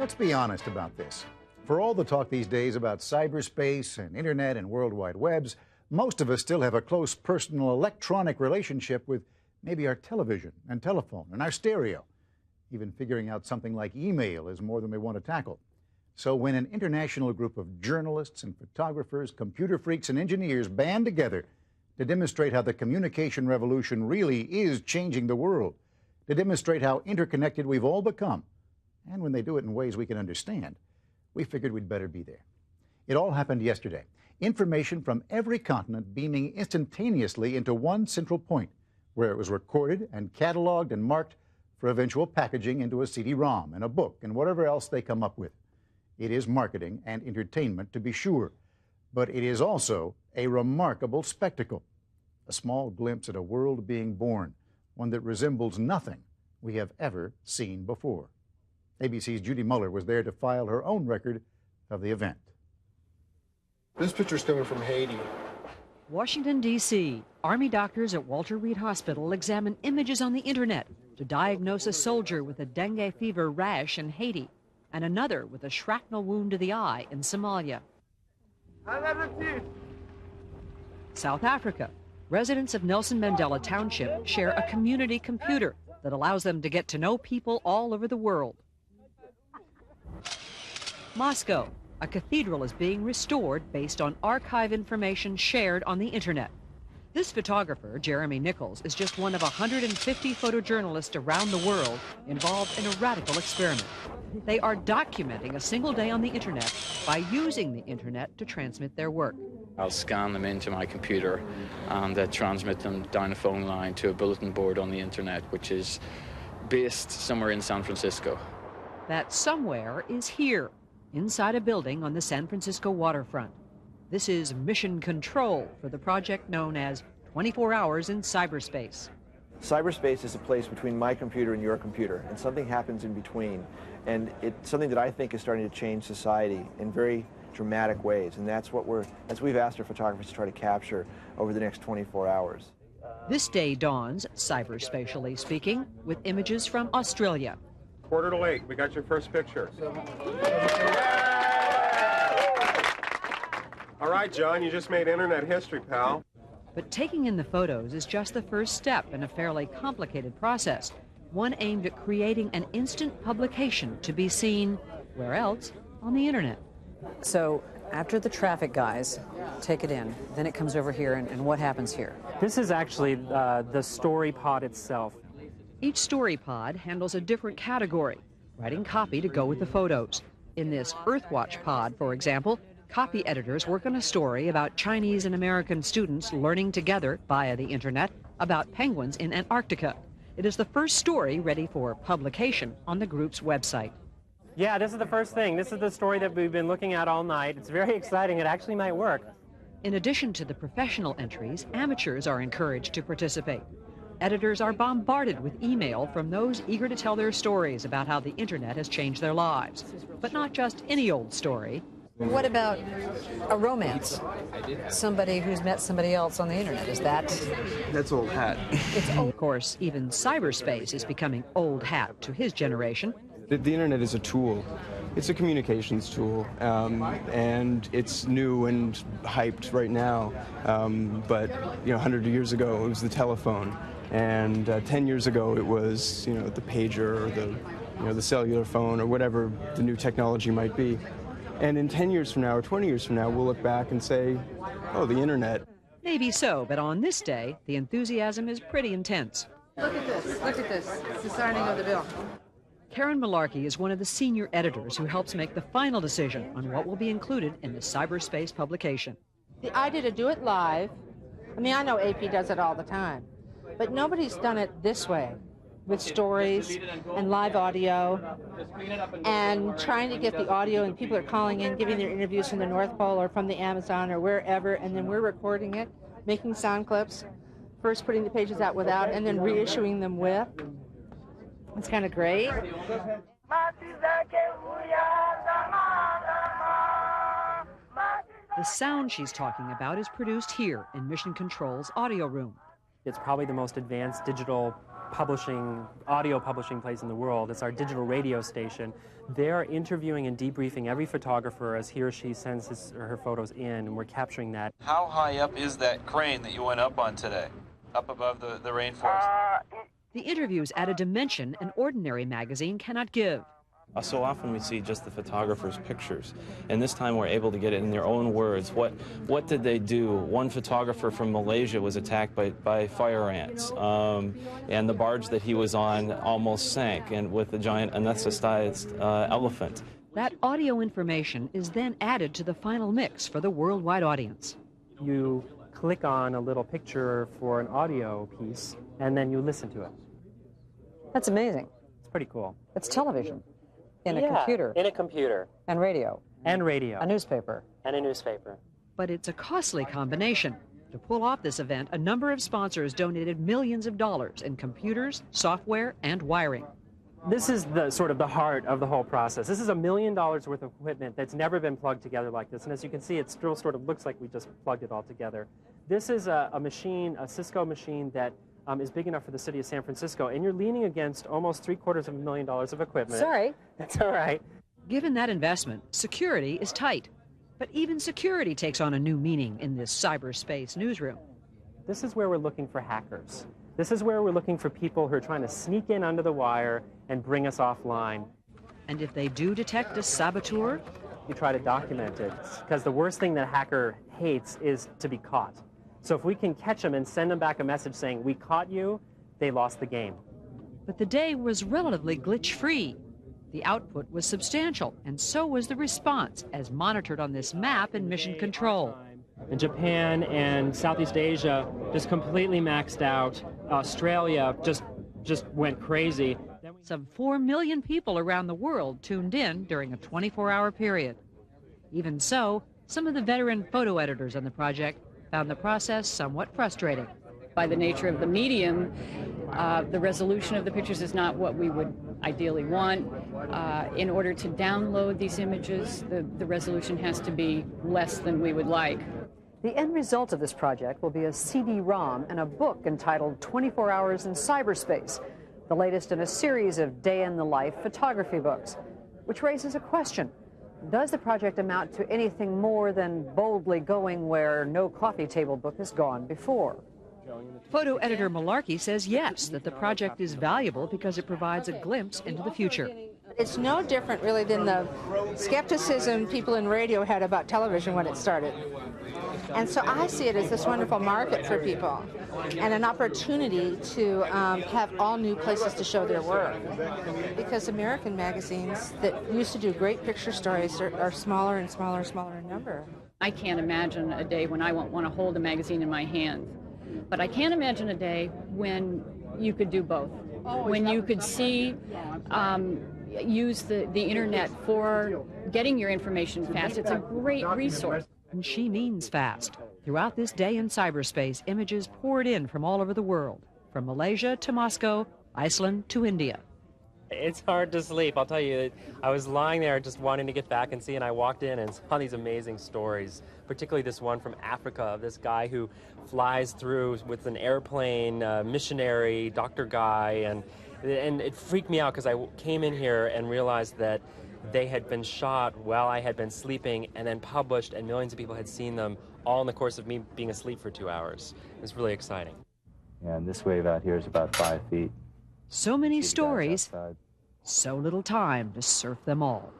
Let's be honest about this. For all the talk these days about cyberspace and internet and world wide webs, most of us still have a close personal electronic relationship with maybe our television and telephone and our stereo. Even figuring out something like email is more than we want to tackle. So when an international group of journalists and photographers, computer freaks and engineers band together to demonstrate how the communication revolution really is changing the world, to demonstrate how interconnected we've all become, and when they do it in ways we can understand, we figured we'd better be there. It all happened yesterday. Information from every continent beaming instantaneously into one central point, where it was recorded and cataloged and marked for eventual packaging into a CD-ROM and a book and whatever else they come up with. It is marketing and entertainment, to be sure, but it is also a remarkable spectacle, a small glimpse at a world being born, one that resembles nothing we have ever seen before. ABC's Judy Muller was there to file her own record of the event. This picture's coming from Haiti. Washington, D.C. Army doctors at Walter Reed Hospital examine images on the internet to diagnose a soldier with a dengue fever rash in Haiti and another with a shrapnel wound to the eye in Somalia. South Africa. Residents of Nelson Mandela Township share a community computer that allows them to get to know people all over the world. Moscow. A cathedral is being restored based on archive information shared on the internet. This photographer, Jeremy Nichols, is just one of 150 photojournalists around the world involved in a radical experiment. They are documenting a single day on the internet by using the internet to transmit their work. I'll scan them into my computer and transmit them down a phone line to a bulletin board on the internet, which is based somewhere in San Francisco. That somewhere is here, inside a building on the San Francisco waterfront. This is mission control for the project known as 24 Hours in Cyberspace. Cyberspace is a place between my computer and your computer, and something happens in between. And it's something that I think is starting to change society in very dramatic ways, and that's what we've asked our photographers to try to capture over the next 24 hours. This day dawns, cyberspatially speaking, with images from Australia. 7:45, we got your first picture. All right, John, you just made internet history, pal. But taking in the photos is just the first step in a fairly complicated process, one aimed at creating an instant publication to be seen, where else? On the internet. So after the traffic guys take it in, then it comes over here, and what happens here? This is actually the story pod itself. Each story pod handles a different category, writing copy to go with the photos. In this Earthwatch pod, for example, copy editors work on a story about Chinese and American students learning together via the internet about penguins in Antarctica. It is the first story ready for publication on the group's website. Yeah, this is the first thing. This is the story that we've been looking at all night. It's very exciting. It actually might work. In addition to the professional entries, amateurs are encouraged to participate. Editors are bombarded with email from those eager to tell their stories about how the internet has changed their lives. But not just any old story. What about a romance? Somebody who's met somebody else on the internet, is that? That's old hat. It's old. Of course, even cyberspace is becoming old hat to his generation. The internet is a tool. It's a communications tool, and it's new and hyped right now. But 100 years ago, it was the telephone, and 10 years ago, it was the pager or the cellular phone or whatever the new technology might be. And in 10 years from now or 20 years from now, we'll look back and say, oh, the internet. Maybe so, but on this day, the enthusiasm is pretty intense. Look at this. Look at this. It's the signing of the bill. Karen Malarkey is one of the senior editors who helps make the final decision on what will be included in the cyberspace publication. The idea to do it live, I know AP does it all the time, but nobody's done it this way, with stories and live audio, and trying to get the audio, and people are calling in, giving their interviews from the North Pole or from the Amazon or wherever, and then we're recording it, making sound clips, first putting the pages out without, and then reissuing them with. It's kind of great. The sound she's talking about is produced here in Mission Control's audio room. It's probably the most advanced digital audio publishing place in the world. It's our digital radio station. They're interviewing and debriefing every photographer as he or she sends his or her photos in, and we're capturing that. How high up is that crane that you went up on today, up above the rainforest? The interviews add a dimension an ordinary magazine cannot give. So often we see just the photographer's pictures, and this time we're able to get it in their own words. What did they do? One photographer from Malaysia was attacked by fire ants, and the barge that he was on almost sank, and with a giant anesthetized elephant. That audio information is then added to the final mix for the worldwide audience. You click on a little picture for an audio piece, and then you listen to it. That's amazing. It's pretty cool. It's television. In a computer. In a computer. And radio. And radio. A newspaper. And a newspaper. But it's a costly combination. To pull off this event, a number of sponsors donated millions of dollars in computers, software, and wiring. This is the sort of the heart of the whole process. This is $1 million worth of equipment that's never been plugged together like this. And as you can see, it still sort of looks like we just plugged it all together. This is a machine, a Cisco machine that is big enough for the city of San Francisco, and you're leaning against almost $750,000 of equipment. Sorry. That's all right. Given that investment, security is tight. But even security takes on a new meaning in this cyberspace newsroom. This is where we're looking for hackers. This is where we're looking for people who are trying to sneak in under the wire and bring us offline. And if they do detect a saboteur? You try to document it, because the worst thing that a hacker hates is to be caught. So if we can catch them and send them back a message saying, we caught you, they lost the game. But the day was relatively glitch-free. The output was substantial, and so was the response, as monitored on this map in Mission Control. And Japan and Southeast Asia just completely maxed out. Australia just went crazy. Some 4 million people around the world tuned in during a 24-hour period. Even so, some of the veteran photo editors on the project found the process somewhat frustrating. By the nature of the medium, the resolution of the pictures is not what we would ideally want. In order to download these images, the resolution has to be less than we would like. The end result of this project will be a CD-ROM and a book entitled 24 Hours in Cyberspace, the latest in a series of day-in-the-life photography books, which raises a question. Does the project amount to anything more than boldly going where no coffee table book has gone before? Photo editor Malarkey says yes, that the project is valuable because it provides a glimpse into the future. It's no different, really, than the skepticism people in radio had about television when it started. And so I see it as this wonderful market for people and an opportunity to have all new places to show their work. Because American magazines that used to do great picture stories are smaller and smaller and smaller in number. I can't imagine a day when I won't want to hold a magazine in my hand. But I can't imagine a day when you could do both. When you could see, use the internet for getting your information fast. It's a great resource. And she means fast. Throughout this day in cyberspace, images poured in from all over the world, from Malaysia to Moscow, Iceland to India. It's hard to sleep, I'll tell you. I was lying there just wanting to get back and see, and I walked in and saw these amazing stories, particularly this one from Africa, this guy who flies through with an airplane, missionary, doctor guy, and it freaked me out because I came in here and realized that they had been shot while I had been sleeping and then published, and millions of people had seen them all in the course of me being asleep for 2 hours. It's really exciting. Yeah, and this wave out here is about 5 feet. So many stories, so little time to surf them all.